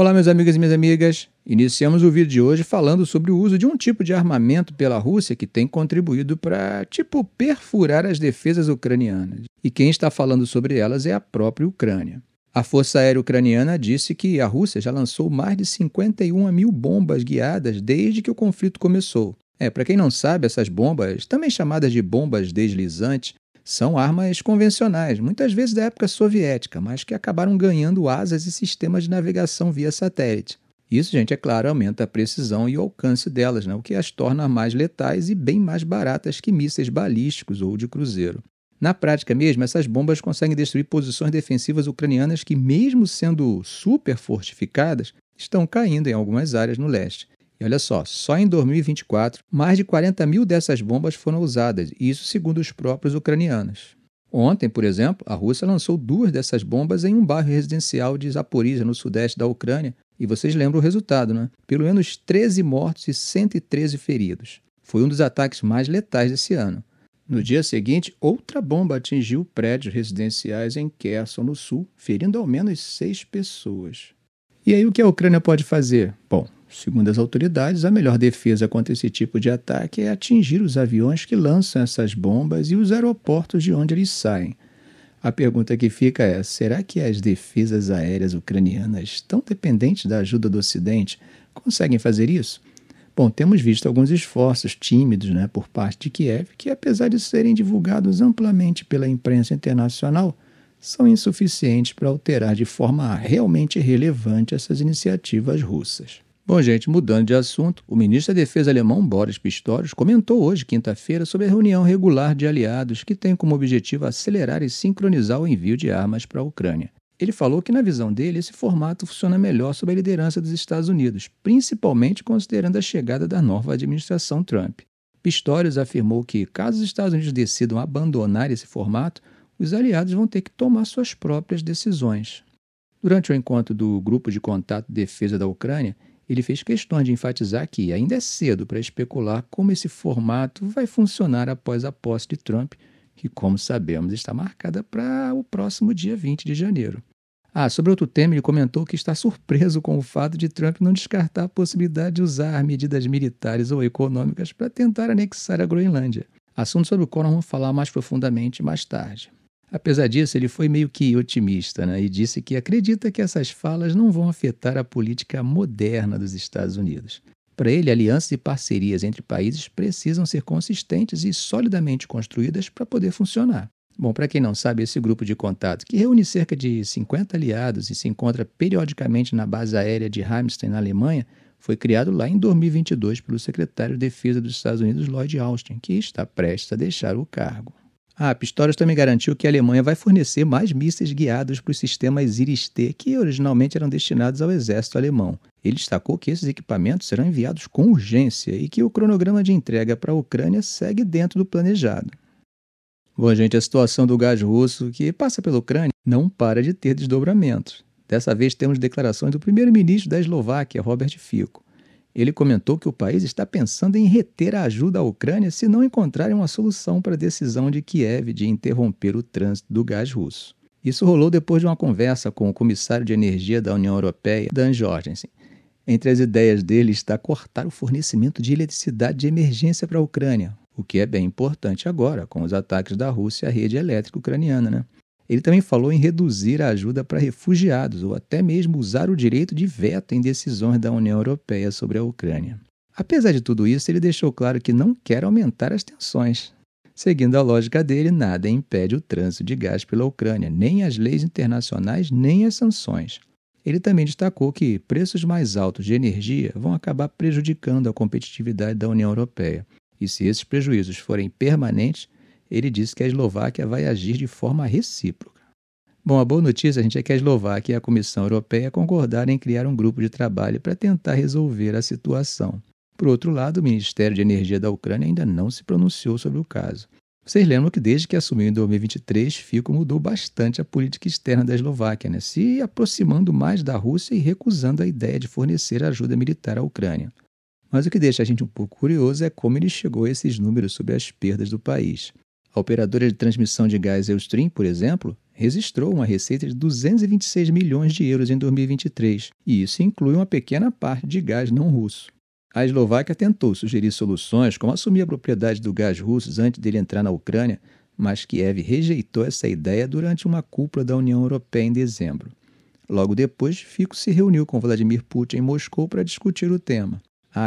Olá, meus amigos e minhas amigas. Iniciamos o vídeo de hoje falando sobre o uso de um tipo de armamento pela Rússia que tem contribuído para, perfurar as defesas ucranianas. E quem está falando sobre elas é a própria Ucrânia. A Força Aérea Ucraniana disse que a Rússia já lançou mais de 51 mil bombas guiadas desde que o conflito começou. Para quem não sabe, essas bombas, também chamadas de bombas deslizantes, são armas convencionais, muitas vezes da época soviética, mas que acabaram ganhando asas e sistemas de navegação via satélite. Isso, gente, é claro, aumenta a precisão e o alcance delas, o que as torna mais letais e bem mais baratas que mísseis balísticos ou de cruzeiro. Na prática mesmo, essas bombas conseguem destruir posições defensivas ucranianas que, mesmo sendo super fortificadas, estão caindo em algumas áreas no leste. E olha só em 2024, mais de 40 mil dessas bombas foram usadas, isso segundo os próprios ucranianos. Ontem, por exemplo, a Rússia lançou 2 dessas bombas em um bairro residencial de Zaporizhia, no sudeste da Ucrânia, e vocês lembram o resultado, Pelo menos 13 mortos e 113 feridos. Foi um dos ataques mais letais desse ano. No dia seguinte, outra bomba atingiu prédios residenciais em Kherson, no sul, ferindo ao menos 6 pessoas. E aí o que a Ucrânia pode fazer? Bom, segundo as autoridades, a melhor defesa contra esse tipo de ataque é atingir os aviões que lançam essas bombas e os aeroportos de onde eles saem. A pergunta que fica é, será que as defesas aéreas ucranianas, tão dependentes da ajuda do Ocidente, conseguem fazer isso? Bom, temos visto alguns esforços tímidos por parte de Kiev, que apesar de serem divulgados amplamente pela imprensa internacional, são insuficientes para alterar de forma realmente relevante essas iniciativas russas. Bom, gente, mudando de assunto, o ministro da Defesa alemão, Boris Pistorius, comentou hoje, quinta-feira, sobre a reunião regular de aliados que tem como objetivo acelerar e sincronizar o envio de armas para a Ucrânia. Ele falou que, na visão dele, esse formato funciona melhor sob a liderança dos Estados Unidos, principalmente considerando a chegada da nova administração Trump. Pistorius afirmou que, caso os Estados Unidos decidam abandonar esse formato, os aliados vão ter que tomar suas próprias decisões. Durante o encontro do Grupo de Contato de Defesa da Ucrânia, ele fez questão de enfatizar que ainda é cedo para especular como esse formato vai funcionar após a posse de Trump, que, como sabemos, está marcada para o próximo dia 20 de janeiro. Sobre outro tema, ele comentou que está surpreso com o fato de Trump não descartar a possibilidade de usar medidas militares ou econômicas para tentar anexar a Groenlândia. Assunto sobre o qual nós vamos falar mais profundamente mais tarde. Apesar disso, ele foi meio que otimista, e disse que acredita que essas falas não vão afetar a política moderna dos Estados Unidos. Para ele, alianças e parcerias entre países precisam ser consistentes e solidamente construídas para poder funcionar. Bom, para quem não sabe, esse grupo de contato, que reúne cerca de 50 aliados e se encontra periodicamente na base aérea de Ramstein, na Alemanha, foi criado lá em 2022 pelo secretário de Defesa dos Estados Unidos, Lloyd Austin, que está prestes a deixar o cargo. Pistorius também garantiu que a Alemanha vai fornecer mais mísseis guiados para os sistemas Iris-T, que originalmente eram destinados ao exército alemão. Ele destacou que esses equipamentos serão enviados com urgência e que o cronograma de entrega para a Ucrânia segue dentro do planejado. Bom, gente, a situação do gás russo que passa pela Ucrânia não para de ter desdobramentos. Dessa vez temos declarações do primeiro-ministro da Eslováquia, Robert Fico. Ele comentou que o país está pensando em reter a ajuda à Ucrânia se não encontrarem uma solução para a decisão de Kiev de interromper o trânsito do gás russo. Isso rolou depois de uma conversa com o comissário de energia da União Europeia, Dan Jorgensen. Entre as ideias dele está cortar o fornecimento de eletricidade de emergência para a Ucrânia, o que é bem importante agora, com os ataques da Rússia à rede elétrica ucraniana, Ele também falou em reduzir a ajuda para refugiados ou até mesmo usar o direito de veto em decisões da União Europeia sobre a Ucrânia. Apesar de tudo isso, ele deixou claro que não quer aumentar as tensões. Seguindo a lógica dele, nada impede o trânsito de gás pela Ucrânia, nem as leis internacionais, nem as sanções. Ele também destacou que preços mais altos de energia vão acabar prejudicando a competitividade da União Europeia. E se esses prejuízos forem permanentes, ele disse que a Eslováquia vai agir de forma recíproca. Bom, a boa notícia, é que a Eslováquia e a Comissão Europeia concordaram em criar um grupo de trabalho para tentar resolver a situação. Por outro lado, o Ministério de Energia da Ucrânia ainda não se pronunciou sobre o caso. Vocês lembram que desde que assumiu em 2023, Fico mudou bastante a política externa da Eslováquia, se aproximando mais da Rússia e recusando a ideia de fornecer ajuda militar à Ucrânia. Mas o que deixa a gente um pouco curioso é como ele chegou a esses números sobre as perdas do país. A operadora de transmissão de gás Eustream, por exemplo, registrou uma receita de 226 milhões de euros em 2023, e isso inclui uma pequena parte de gás não russo. A Eslováquia tentou sugerir soluções, como assumir a propriedade do gás russo antes dele entrar na Ucrânia, mas Kiev rejeitou essa ideia durante uma cúpula da União Europeia em dezembro. Logo depois, Fico se reuniu com Vladimir Putin em Moscou para discutir o tema.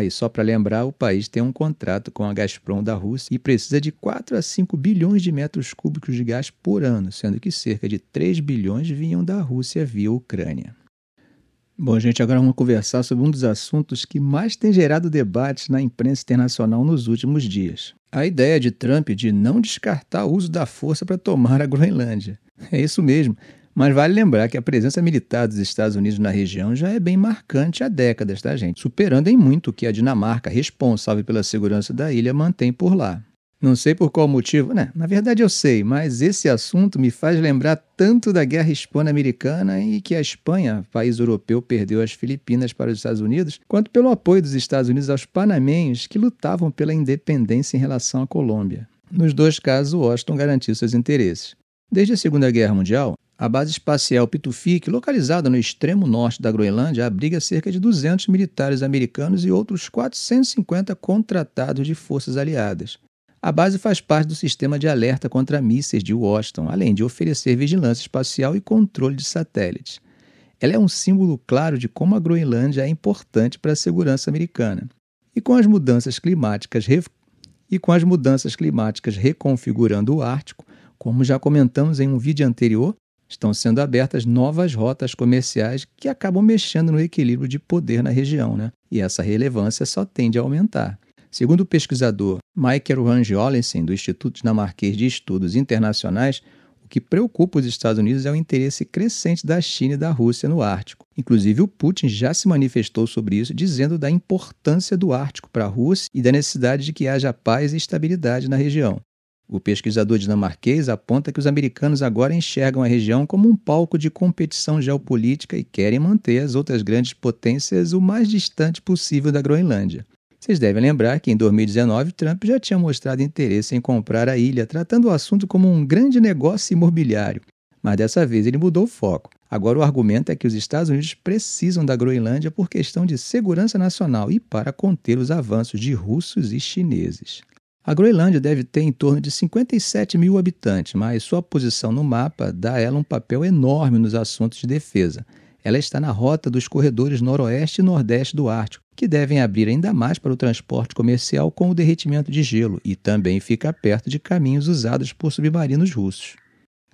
E só para lembrar, o país tem um contrato com a Gazprom da Rússia e precisa de 4 a 5 bilhões de metros cúbicos de gás por ano, sendo que cerca de 3 bilhões vinham da Rússia via Ucrânia. Bom, gente, agora vamos conversar sobre um dos assuntos que mais tem gerado debates na imprensa internacional nos últimos dias. A ideia de Trump de não descartar o uso da força para tomar a Groenlândia. É isso mesmo. Mas vale lembrar que a presença militar dos Estados Unidos na região já é bem marcante há décadas, tá, gente? Superando em muito o que a Dinamarca, responsável pela segurança da ilha, mantém por lá. Não sei por qual motivo, na verdade eu sei, mas esse assunto me faz lembrar tanto da Guerra Hispano-Americana e que a Espanha, país europeu, perdeu as Filipinas para os Estados Unidos, quanto pelo apoio dos Estados Unidos aos panamenhos que lutavam pela independência em relação à Colômbia. Nos dois casos, Washington garantiu seus interesses. Desde a Segunda Guerra Mundial, a base espacial Pitufik, localizada no extremo norte da Groenlândia, abriga cerca de 200 militares americanos e outros 450 contratados de forças aliadas. A base faz parte do sistema de alerta contra mísseis de Washington, além de oferecer vigilância espacial e controle de satélites. Ela é um símbolo claro de como a Groenlândia é importante para a segurança americana. E com as mudanças climáticas reconfigurando o Ártico, como já comentamos em um vídeo anterior, estão sendo abertas novas rotas comerciais que acabam mexendo no equilíbrio de poder na região, E essa relevância só tende a aumentar. Segundo o pesquisador Michael Range-Olesen, do Instituto Dinamarquês de Estudos Internacionais, o que preocupa os Estados Unidos é o interesse crescente da China e da Rússia no Ártico. Inclusive, o Putin já se manifestou sobre isso, dizendo da importância do Ártico para a Rússia e da necessidade de que haja paz e estabilidade na região. O pesquisador dinamarquês aponta que os americanos agora enxergam a região como um palco de competição geopolítica e querem manter as outras grandes potências o mais distante possível da Groenlândia. Vocês devem lembrar que em 2019 Trump já tinha mostrado interesse em comprar a ilha, tratando o assunto como um grande negócio imobiliário. Mas dessa vez ele mudou o foco. Agora o argumento é que os Estados Unidos precisam da Groenlândia por questão de segurança nacional e para conter os avanços de russos e chineses. A Groenlândia deve ter em torno de 57 mil habitantes, mas sua posição no mapa dá a ela um papel enorme nos assuntos de defesa. Ela está na rota dos corredores noroeste e nordeste do Ártico, que devem abrir ainda mais para o transporte comercial com o derretimento de gelo, e também fica perto de caminhos usados por submarinos russos.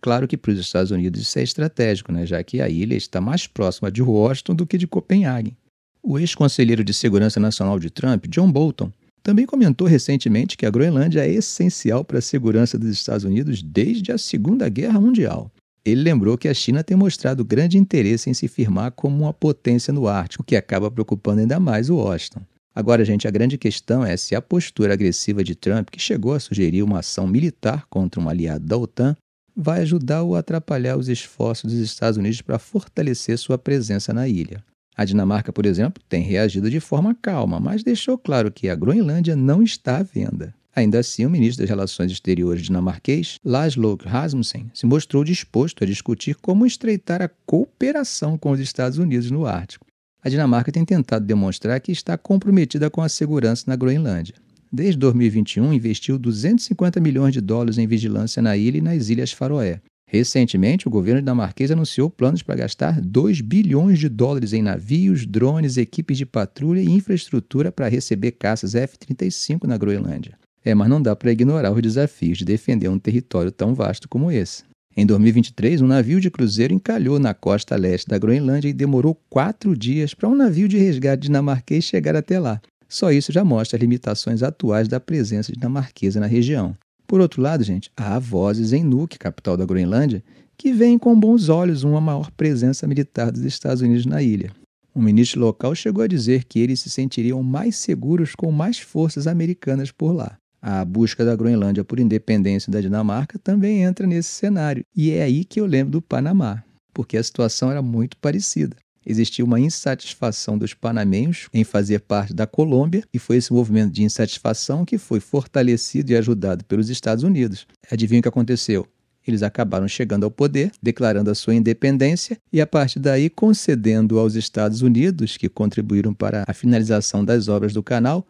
Claro que para os Estados Unidos isso é estratégico, já que a ilha está mais próxima de Washington do que de Copenhague. O ex-conselheiro de Segurança Nacional de Trump, John Bolton, também comentou recentemente que a Groenlândia é essencial para a segurança dos Estados Unidos desde a Segunda Guerra Mundial. Ele lembrou que a China tem mostrado grande interesse em se firmar como uma potência no Ártico, o que acaba preocupando ainda mais o Washington. Agora, gente, a grande questão é se a postura agressiva de Trump, que chegou a sugerir uma ação militar contra um aliado da OTAN, vai ajudar ou atrapalhar os esforços dos Estados Unidos para fortalecer sua presença na ilha. A Dinamarca, por exemplo, tem reagido de forma calma, mas deixou claro que a Groenlândia não está à venda. Ainda assim, o ministro das Relações Exteriores dinamarquês, Lars Løkke Rasmussen, se mostrou disposto a discutir como estreitar a cooperação com os Estados Unidos no Ártico. A Dinamarca tem tentado demonstrar que está comprometida com a segurança na Groenlândia. Desde 2021, investiu 250 milhões de dólares em vigilância na ilha e nas Ilhas Faroé. Recentemente, o governo dinamarquês anunciou planos para gastar 2 bilhões de dólares em navios, drones, equipes de patrulha e infraestrutura para receber caças F-35 na Groenlândia. Mas não dá para ignorar os desafios de defender um território tão vasto como esse. Em 2023, um navio de cruzeiro encalhou na costa leste da Groenlândia e demorou 4 dias para um navio de resgate dinamarquês chegar até lá. Só isso já mostra as limitações atuais da presença dinamarquesa na região. Por outro lado, gente, há vozes em Nuuk, capital da Groenlândia, que veem com bons olhos uma maior presença militar dos Estados Unidos na ilha. Um ministro local chegou a dizer que eles se sentiriam mais seguros com mais forças americanas por lá. A busca da Groenlândia por independência da Dinamarca também entra nesse cenário. E é aí que eu lembro do Panamá, porque a situação era muito parecida. Existia uma insatisfação dos panamenhos em fazer parte da Colômbia, e foi esse movimento de insatisfação que foi fortalecido e ajudado pelos Estados Unidos. Adivinha o que aconteceu? Eles acabaram chegando ao poder, declarando a sua independência e, a partir daí, concedendo aos Estados Unidos, que contribuíram para a finalização das obras do canal,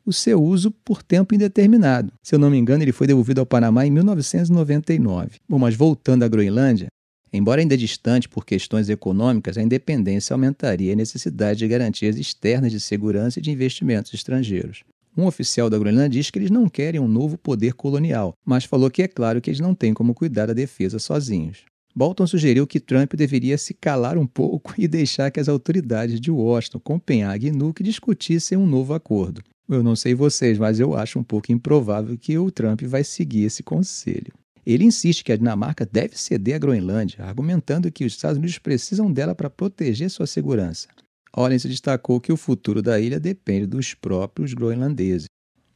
o seu uso por tempo indeterminado. Se eu não me engano, ele foi devolvido ao Panamá em 1999. Bom, mas voltando à Groenlândia, embora ainda distante por questões econômicas, a independência aumentaria a necessidade de garantias externas de segurança e de investimentos estrangeiros. Um oficial da Groenlândia diz que eles não querem um novo poder colonial, mas falou que é claro que eles não têm como cuidar da defesa sozinhos. Bolton sugeriu que Trump deveria se calar um pouco e deixar que as autoridades de Washington, Copenhague e Nuuk discutissem um novo acordo. Eu não sei vocês, mas eu acho um pouco improvável que o Trump vai seguir esse conselho. Ele insiste que a Dinamarca deve ceder à Groenlândia, argumentando que os Estados Unidos precisam dela para proteger sua segurança. Ollens destacou que o futuro da ilha depende dos próprios groenlandeses.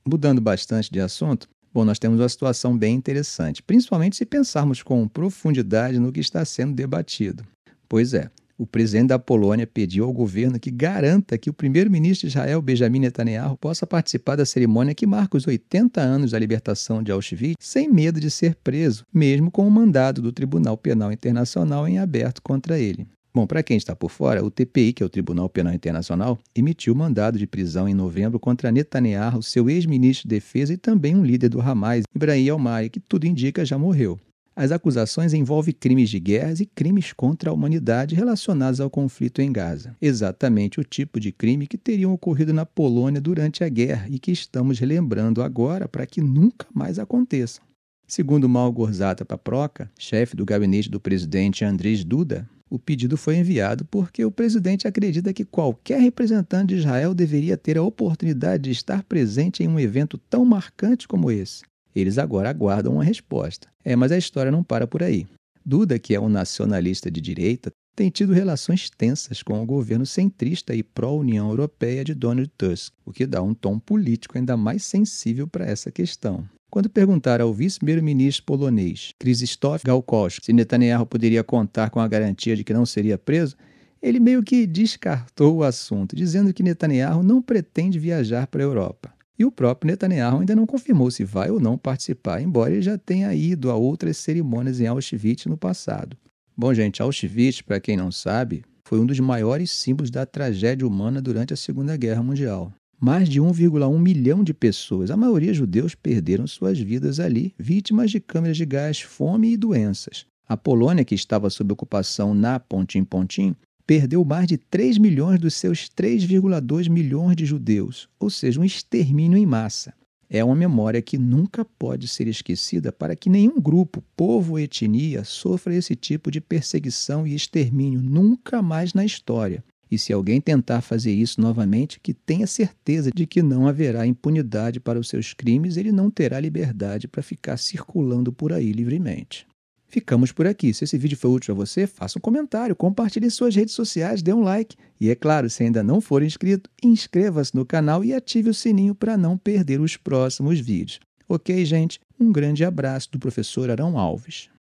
Mudando bastante de assunto, nós temos uma situação bem interessante, principalmente se pensarmos com profundidade no que está sendo debatido. Pois é, o presidente da Polônia pediu ao governo que garanta que o primeiro-ministro de Israel, Benjamin Netanyahu, possa participar da cerimônia que marca os 80 anos da libertação de Auschwitz sem medo de ser preso, mesmo com o mandado do Tribunal Penal Internacional em aberto contra ele. Para quem está por fora, o TPI, que é o Tribunal Penal Internacional, emitiu mandado de prisão em novembro contra Netanyahu, seu ex-ministro de Defesa e também um líder do Hamas, Ibrahim al-Mari, que tudo indica já morreu. As acusações envolvem crimes de guerra e crimes contra a humanidade relacionados ao conflito em Gaza. Exatamente o tipo de crime que teriam ocorrido na Polônia durante a guerra e que estamos relembrando agora para que nunca mais aconteçam. Segundo Małgorzata Paprocka, chefe do gabinete do presidente Andrzej Duda, o pedido foi enviado porque o presidente acredita que qualquer representante de Israel deveria ter a oportunidade de estar presente em um evento tão marcante como esse. Eles agora aguardam uma resposta. Mas a história não para por aí. Duda, que é um nacionalista de direita, tem tido relações tensas com o governo centrista e pró-União Europeia de Donald Tusk, o que dá um tom político ainda mais sensível para essa questão. Quando perguntaram ao vice-primeiro-ministro polonês, Krzysztof Gałkowski, se Netanyahu poderia contar com a garantia de que não seria preso, ele meio que descartou o assunto, dizendo que Netanyahu não pretende viajar para a Europa. E o próprio Netanyahu ainda não confirmou se vai ou não participar, embora ele já tenha ido a outras cerimônias em Auschwitz no passado. Gente, Auschwitz, para quem não sabe, foi um dos maiores símbolos da tragédia humana durante a Segunda Guerra Mundial. Mais de 1,1 milhão de pessoas, a maioria judeus, perderam suas vidas ali, vítimas de câmeras de gás, fome e doenças. A Polônia, que estava sob ocupação na Pontim, perdeu mais de 3 milhões dos seus 3,2 milhões de judeus, ou seja, um extermínio em massa. É uma memória que nunca pode ser esquecida para que nenhum grupo, povo ou etnia sofra esse tipo de perseguição e extermínio nunca mais na história. E se alguém tentar fazer isso novamente, que tenha certeza de que não haverá impunidade para os seus crimes, ele não terá liberdade para ficar circulando por aí livremente. Ficamos por aqui. Se esse vídeo foi útil a você, faça um comentário, compartilhe em suas redes sociais, dê um like. E é claro, se ainda não for inscrito, inscreva-se no canal e ative o sininho para não perder os próximos vídeos. Ok, gente? Um grande abraço do professor Arão Alves.